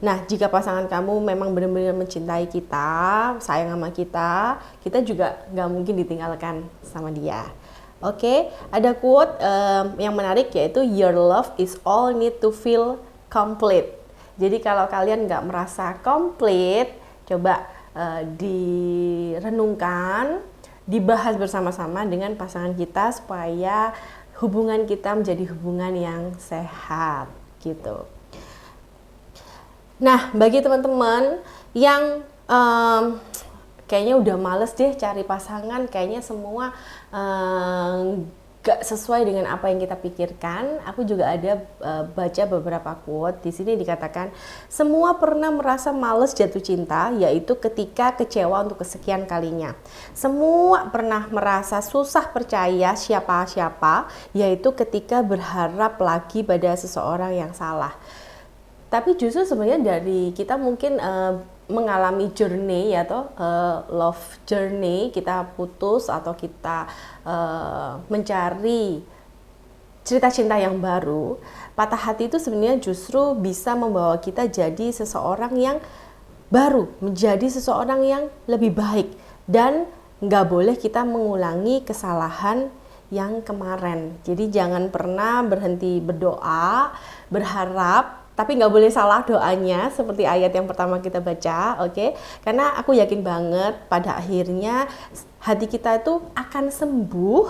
S3: Nah, jika pasangan kamu memang benar-benar mencintai kita, sayang sama kita juga nggak mungkin ditinggalkan sama dia. Oke, ada quote yang menarik yaitu your love is all need to feel complete. Jadi kalau kalian nggak merasa komplit, coba direnungkan, dibahas bersama-sama dengan pasangan kita supaya hubungan kita menjadi hubungan yang sehat gitu. Nah, bagi teman-teman yang kayaknya udah males deh cari pasangan, kayaknya semua gak sesuai dengan apa yang kita pikirkan. Aku juga ada baca beberapa quote. Di sini dikatakan, semua pernah merasa males jatuh cinta, yaitu ketika kecewa untuk kesekian kalinya. Semua pernah merasa susah percaya siapa-siapa, yaitu ketika berharap lagi pada seseorang yang salah. Tapi justru sebenarnya dari kita mungkin mengalami journey atau love journey, kita putus atau kita mencari cerita cinta yang baru, patah hati itu sebenarnya justru bisa membawa kita jadi seseorang yang baru, menjadi seseorang yang lebih baik, dan nggak boleh kita mengulangi kesalahan yang kemarin. Jadi jangan pernah berhenti berdoa, berharap, tapi nggak boleh salah doanya seperti ayat yang pertama kita baca, oke? Karena aku yakin banget pada akhirnya hati kita itu akan sembuh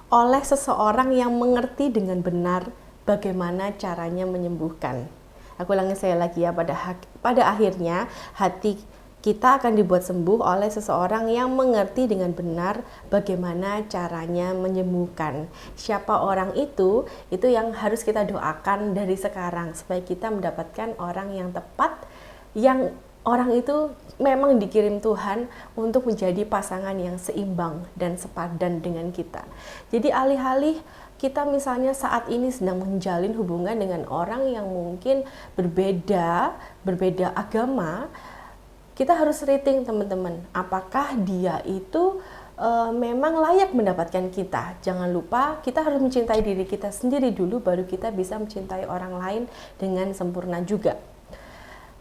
S3: oleh seseorang yang mengerti dengan benar bagaimana caranya menyembuhkan. Aku ulangi saya lagi ya, pada akhirnya hati kita akan dibuat sembuh oleh seseorang yang mengerti dengan benar bagaimana caranya menyembuhkan. Siapa orang itu yang harus kita doakan dari sekarang supaya kita mendapatkan orang yang tepat, yang orang itu memang dikirim Tuhan untuk menjadi pasangan yang seimbang dan sepadan dengan kita. Jadi alih-alih kita misalnya saat ini sedang menjalin hubungan dengan orang yang mungkin berbeda agama, kita harus rating teman-teman, apakah dia itu memang layak mendapatkan kita. Jangan lupa kita harus mencintai diri kita sendiri dulu, baru kita bisa mencintai orang lain dengan sempurna juga.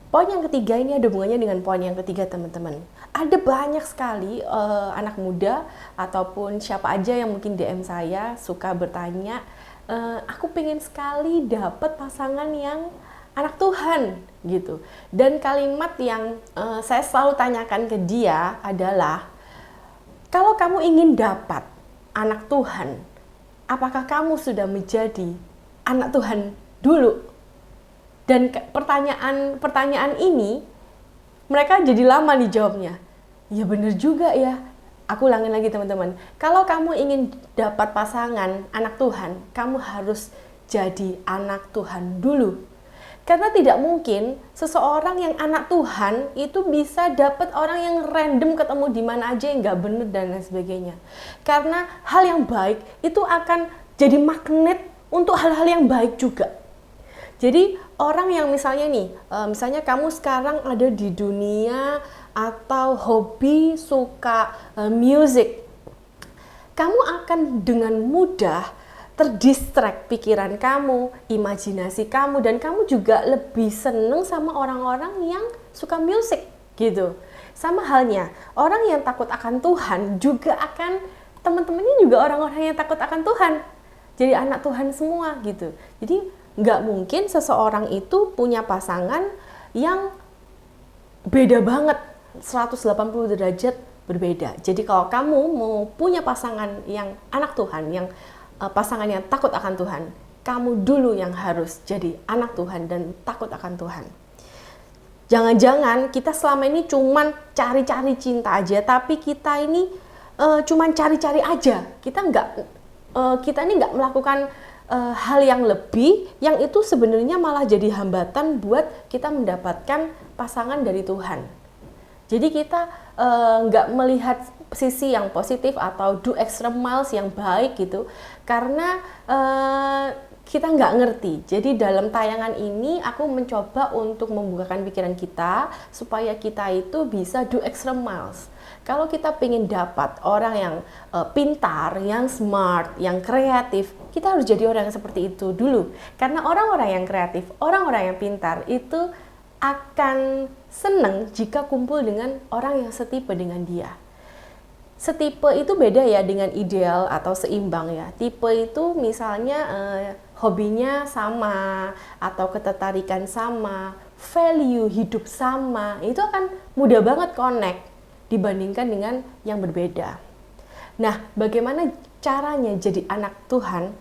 S3: Poin yang ketiga ini ada hubungannya dengan poin yang ketiga teman-teman. Ada banyak sekali anak muda ataupun siapa aja yang mungkin DM saya suka bertanya, aku pengen sekali dapat pasangan yang anak Tuhan gitu. Dan kalimat yang saya selalu tanyakan ke dia adalah, kalau kamu ingin dapat anak Tuhan, apakah kamu sudah menjadi anak Tuhan dulu? Dan pertanyaan ini mereka jadi lama dijawabnya. Ya bener juga ya. Aku ulangin lagi teman-teman. Kalau kamu ingin dapat pasangan anak Tuhan, kamu harus jadi anak Tuhan dulu. Karena tidak mungkin seseorang yang anak Tuhan itu bisa dapat orang yang random ketemu di mana aja yang nggak bener dan lain sebagainya. Karena hal yang baik itu akan jadi magnet untuk hal-hal yang baik juga. Jadi orang yang misalnya nih, misalnya kamu sekarang ada di dunia atau hobi suka music, kamu akan dengan mudah terdistract pikiran kamu, imajinasi kamu, dan kamu juga lebih seneng sama orang-orang yang suka musik gitu. Sama halnya, orang yang takut akan Tuhan juga akan, teman-temannya juga orang-orang yang takut akan Tuhan. Jadi anak Tuhan semua gitu. Jadi nggak mungkin seseorang itu punya pasangan yang beda banget, 180 derajat berbeda. Jadi kalau kamu mau punya pasangan yang anak Tuhan, yang pasangan yang takut akan Tuhan, kamu dulu yang harus jadi anak Tuhan dan takut akan Tuhan. Jangan-jangan kita selama ini cuman cari-cari cinta aja, tapi kita ini cuman cari-cari aja. Kita ini nggak melakukan hal yang lebih, yang itu sebenarnya malah jadi hambatan buat kita mendapatkan pasangan dari Tuhan. Jadi kita nggak melihat sisi yang positif atau do extra miles yang baik gitu, karena kita nggak ngerti. Jadi dalam tayangan ini aku mencoba untuk membukakan pikiran kita supaya kita itu bisa do extra miles. Kalau kita pengen dapat orang yang pintar, yang smart, yang kreatif, kita harus jadi orang yang seperti itu dulu. Karena orang-orang yang kreatif, orang-orang yang pintar itu akan senang jika kumpul dengan orang yang setipe dengan dia. Setipe itu beda ya dengan ideal atau seimbang ya. Tipe itu misalnya hobinya sama atau ketertarikan sama, value hidup sama, itu akan mudah banget connect dibandingkan dengan yang berbeda. Nah, bagaimana caranya jadi anak Tuhan?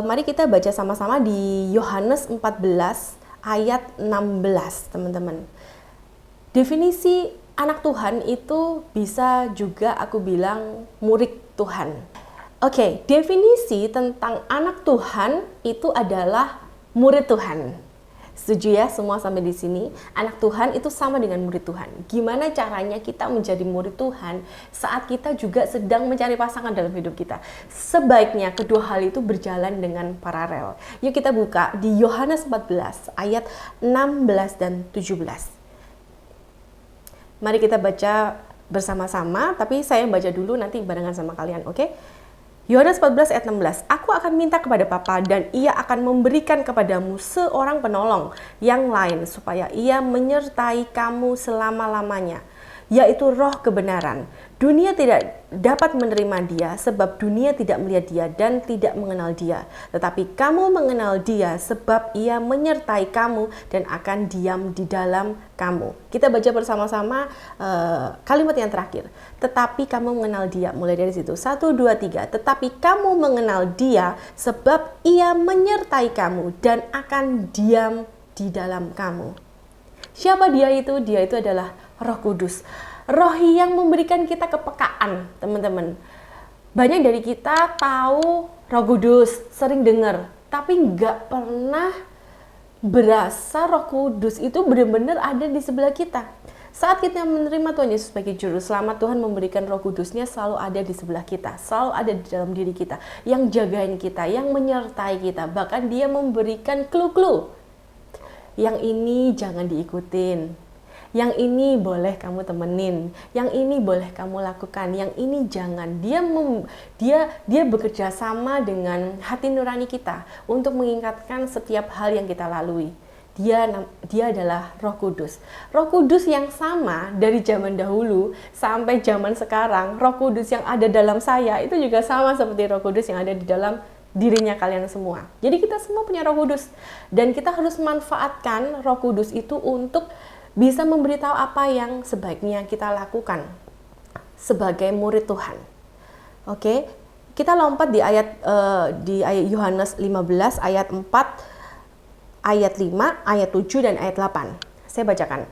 S3: Mari kita baca sama-sama di Yohanes 14 ayat 16, teman-teman. Definisi anak Tuhan itu bisa juga aku bilang murid Tuhan. Oke, definisi tentang anak Tuhan itu adalah murid Tuhan. Setuju ya semua sampai di sini? Anak Tuhan itu sama dengan murid Tuhan. Gimana caranya kita menjadi murid Tuhan saat kita juga sedang mencari pasangan dalam hidup kita? Sebaiknya kedua hal itu berjalan dengan paralel. Yuk kita buka di Yohanes 14 ayat 16 dan 17. Mari kita baca bersama-sama, tapi saya baca dulu nanti barengan sama kalian, oke? Yohanes 14 ayat 16, aku akan minta kepada Bapa dan ia akan memberikan kepadamu seorang penolong yang lain supaya ia menyertai kamu selama-lamanya. yaitu roh kebenaran. Dunia tidak dapat menerima dia sebab dunia tidak melihat dia dan tidak mengenal dia. Tetapi kamu mengenal dia sebab ia menyertai kamu dan akan diam di dalam kamu. Kita baca bersama-sama kalimat yang terakhir. Tetapi kamu mengenal dia. Mulai dari situ. 1, 2, 3. Tetapi kamu mengenal dia sebab ia menyertai kamu dan akan diam di dalam kamu. Siapa dia itu? Dia itu adalah Roh Kudus. Roh yang memberikan kita kepekaan, teman-teman. Banyak dari kita tahu Roh Kudus, sering dengar, tapi nggak pernah berasa Roh Kudus itu benar-benar ada di sebelah kita. Saat kita menerima Tuhan Yesus sebagai Juru Selamat, Tuhan memberikan Roh Kudusnya selalu ada di sebelah kita, selalu ada di dalam diri kita, yang jagain kita, yang menyertai kita. Bahkan dia memberikan clue-clue. Yang ini jangan diikutin. Yang ini boleh kamu temenin, yang ini boleh kamu lakukan, yang ini jangan. Dia bekerja sama dengan hati nurani kita untuk mengingatkan setiap hal yang kita lalui. Dia adalah Roh Kudus. Roh Kudus yang sama dari zaman dahulu sampai zaman sekarang. Roh Kudus yang ada dalam saya itu juga sama seperti Roh Kudus yang ada di dalam dirinya kalian semua. Jadi kita semua punya Roh Kudus dan kita harus manfaatkan Roh Kudus itu untuk bisa memberitahu apa yang sebaiknya kita lakukan sebagai murid Tuhan. Oke, kita lompat di ayat Yohanes 15 ayat 4, ayat 5, ayat 7 dan ayat 8. Saya bacakan.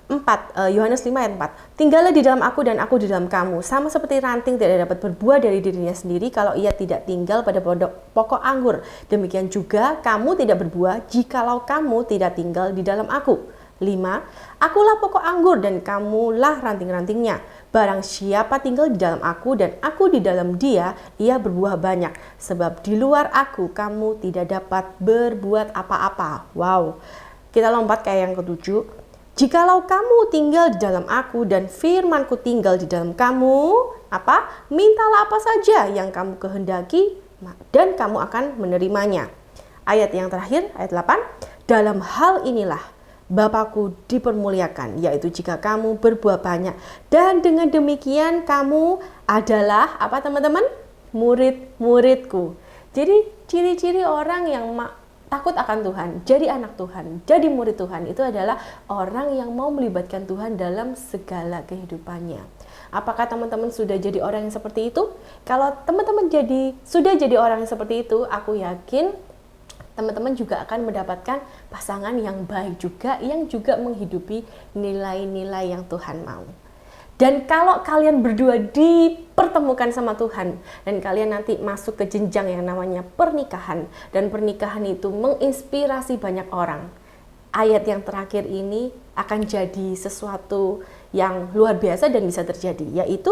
S3: 4, Yohanes 5 ayat 4. Tinggallah di dalam aku dan aku di dalam kamu. Sama seperti ranting tidak dapat berbuah dari dirinya sendiri kalau ia tidak tinggal pada pokok anggur. Demikian juga kamu tidak berbuah jikalau kamu tidak tinggal di dalam aku. 5. Akulah pokok anggur dan kamulah ranting-rantingnya. Barang siapa tinggal di dalam aku dan aku di dalam dia, ia berbuah banyak. Sebab di luar aku kamu tidak dapat berbuat apa-apa. Wow. Kita lompat ke yang ke-7. Jikalau kamu tinggal di dalam aku dan firmanku tinggal di dalam kamu, apa? Mintalah apa saja yang kamu kehendaki dan kamu akan menerimanya. Ayat yang terakhir, ayat 8. Dalam hal inilah Bapakku dipermuliakan, yaitu jika kamu berbuah banyak. Dan dengan demikian kamu adalah, apa teman-teman? Murid-muridku. Jadi ciri-ciri orang yang takut akan Tuhan, jadi anak Tuhan, jadi murid Tuhan, itu adalah orang yang mau melibatkan Tuhan dalam segala kehidupannya. Apakah teman-teman sudah jadi orang yang seperti itu? Kalau teman-teman sudah jadi orang yang seperti itu, aku yakin teman-teman juga akan mendapatkan pasangan yang baik juga, yang juga menghidupi nilai-nilai yang Tuhan mau. Dan kalau kalian berdua dipertemukan sama Tuhan, dan kalian nanti masuk ke jenjang yang namanya pernikahan, dan pernikahan itu menginspirasi banyak orang, ayat yang terakhir ini akan jadi sesuatu yang luar biasa dan bisa terjadi, yaitu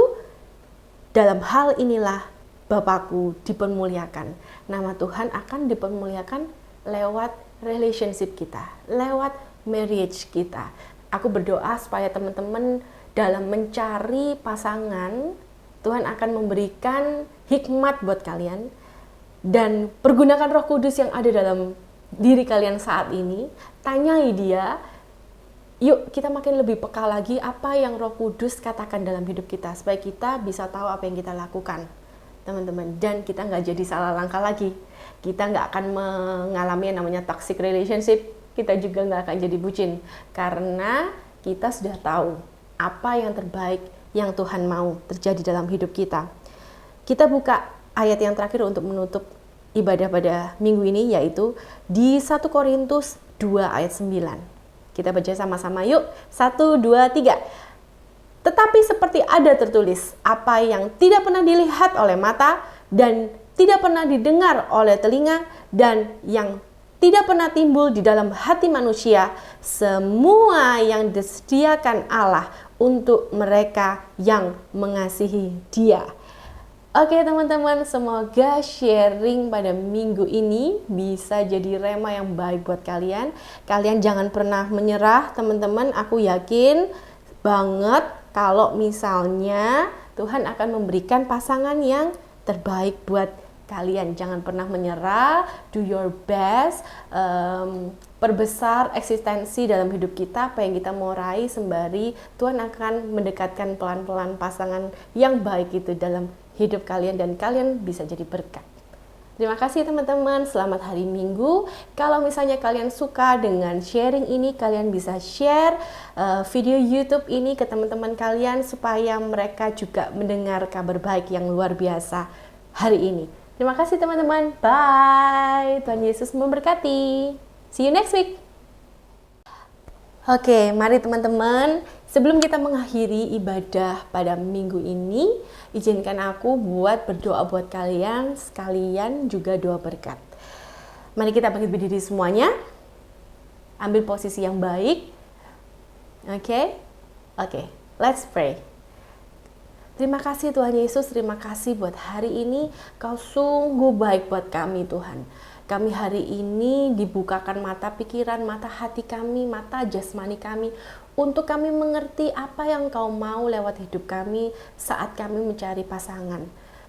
S3: dalam hal inilah Bapakku dipermuliakan. Nama Tuhan akan dipermuliakan lewat relationship kita, lewat marriage kita. Aku berdoa supaya teman-teman dalam mencari pasangan, Tuhan akan memberikan hikmat buat kalian. Dan pergunakan Roh Kudus yang ada dalam diri kalian saat ini. Tanyai dia, yuk kita makin lebih peka lagi apa yang Roh Kudus katakan dalam hidup kita, supaya kita bisa tahu apa yang kita lakukan, teman-teman, dan kita nggak jadi salah langkah lagi. Kita nggak akan mengalami yang namanya toxic relationship, kita juga nggak akan jadi bucin, karena kita sudah tahu apa yang terbaik yang Tuhan mau terjadi dalam hidup kita. Kita buka ayat yang terakhir untuk menutup ibadah pada minggu ini, yaitu di 1 Korintus 2 ayat 9. Kita baca sama-sama yuk, 1, 2, 3. Tetapi seperti ada tertulis, apa yang tidak pernah dilihat oleh mata dan tidak pernah didengar oleh telinga dan yang tidak pernah timbul di dalam hati manusia, semua yang disediakan Allah untuk mereka yang mengasihi Dia. Oke teman-teman, semoga sharing pada minggu ini bisa jadi rema yang baik buat kalian. Kalian jangan pernah menyerah teman-teman, aku yakin banget kalau misalnya Tuhan akan memberikan pasangan yang terbaik buat kalian. Jangan pernah menyerah, do your best, perbesar eksistensi dalam hidup kita, apa yang kita mau raih, sembari Tuhan akan mendekatkan pelan-pelan pasangan yang baik itu dalam hidup kalian dan kalian bisa jadi berkat. Terima kasih teman-teman, selamat hari Minggu. Kalau misalnya kalian suka dengan sharing ini, kalian bisa share video YouTube ini ke teman-teman kalian supaya mereka juga mendengar kabar baik yang luar biasa hari ini. Terima kasih teman-teman, bye. Tuhan Yesus memberkati. See you next week. Oke, mari teman-teman, sebelum kita mengakhiri ibadah pada minggu ini, izinkan aku buat berdoa buat kalian, sekalian juga doa berkat. Mari kita bangkit berdiri semuanya, ambil posisi yang baik. Oke, let's pray. Terima kasih Tuhan Yesus, terima kasih buat hari ini, Kau sungguh baik buat kami Tuhan. Kami hari ini dibukakan mata pikiran, mata hati kami, mata jasmani kami, untuk kami mengerti apa yang Kau mau lewat hidup kami saat kami mencari pasangan.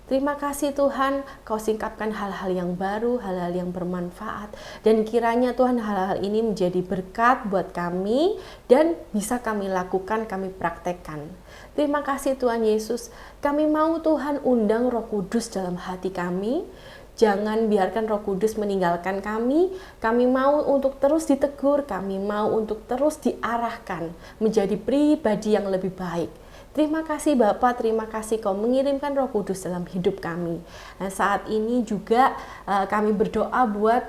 S3: Terima kasih Tuhan, Kau singkapkan hal-hal yang baru, hal-hal yang bermanfaat, dan kiranya Tuhan hal-hal ini menjadi berkat buat kami dan bisa kami lakukan, kami praktekkan. Terima kasih Tuhan Yesus, kami mau Tuhan undang Roh Kudus dalam hati kami. Jangan biarkan Roh Kudus meninggalkan kami. Kami mau untuk terus ditegur, kami mau untuk terus diarahkan menjadi pribadi yang lebih baik. Terima kasih Bapa, terima kasih Kau mengirimkan Roh Kudus dalam hidup kami. Nah, saat ini juga kami berdoa buat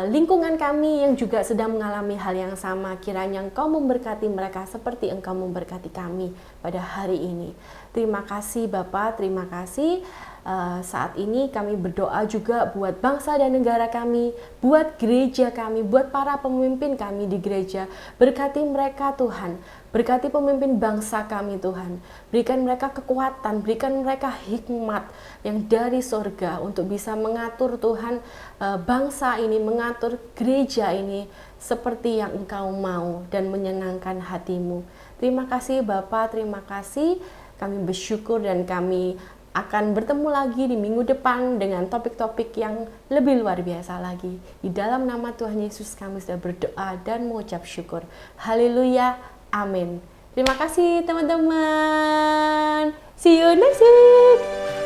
S3: lingkungan kami yang juga sedang mengalami hal yang sama. Kiranya Engkau memberkati mereka seperti Engkau memberkati kami pada hari ini. Terima kasih Bapa, terima kasih. Saat ini kami berdoa juga buat bangsa dan negara kami, buat gereja kami, buat para pemimpin kami di gereja. Berkati mereka Tuhan, berkati pemimpin bangsa kami Tuhan. Berikan mereka kekuatan, berikan mereka hikmat yang dari sorga untuk bisa mengatur Tuhan bangsa ini, mengatur gereja ini seperti yang Engkau mau dan menyenangkan hatimu. Terima kasih Bapa, terima kasih. Kami bersyukur dan kami akan bertemu lagi di minggu depan dengan topik-topik yang lebih luar biasa lagi. Di dalam nama Tuhan Yesus kami sudah berdoa dan mengucap syukur. Haleluya, amin. Terima kasih teman-teman. See you next week.